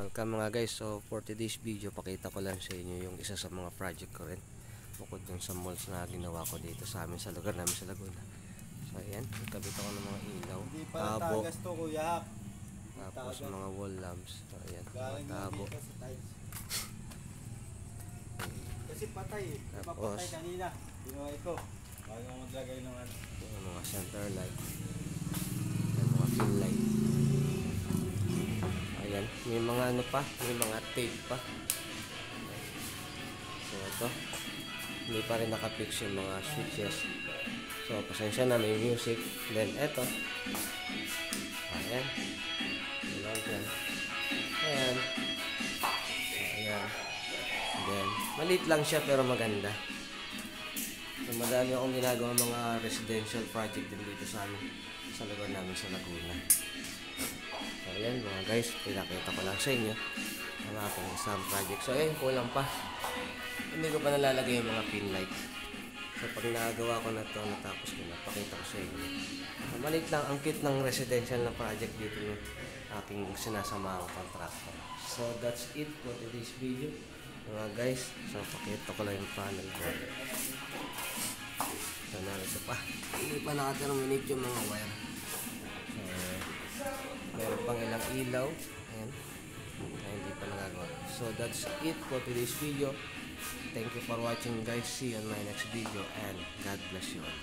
Welcome mga guys. So for today's video, pakita ko lang sa inyo yung isa sa mga project ko rin bukod dun sa malls na ginawa ko dito sa amin sa lugar namin sa Laguna. So ayan, nagkabit ako ng mga ilaw, tabo, to, kuya. tapos mga wall lamps. So ayan, mga tabo. Kasi patay eh. Tapos Patay kanina. Ginawa ito. Bago maglagay ng ano. yung mga center light, yung mga pin light. Ayan, may mga ano pa, may mga tape pa. So ito, hindi pa rin nakapix yung mga switches. So pasensya na, may music. Then eto, ayan, ayan, ayan, ayan. Then maliit lang siya pero maganda. So madami akong ginagawa mga residential project din dito sa amin, sa lugar namin sa Laguna. So ayan mga guys, pinakita ko lang sa inyo ang aking isang project. So ayan, kulang pa, hindi ko pa nalalagay yung mga pin light. So pag nagawa ko na to, natapos ko na, pakita ko sa inyo. So, maliit lang ang kit ng residential na project dito ng aking sinasamaang contractor. So that's it for today's video mga guys. So pakita ko lang yung panel board. So narito pa, hindi pa nakaterminate yung mga wire. Meron pang ilang ilaw. Ayan. Ay, hindi pa nagagawa. So that's it for today's video. Thank you for watching guys. See you on my next video and God bless you all.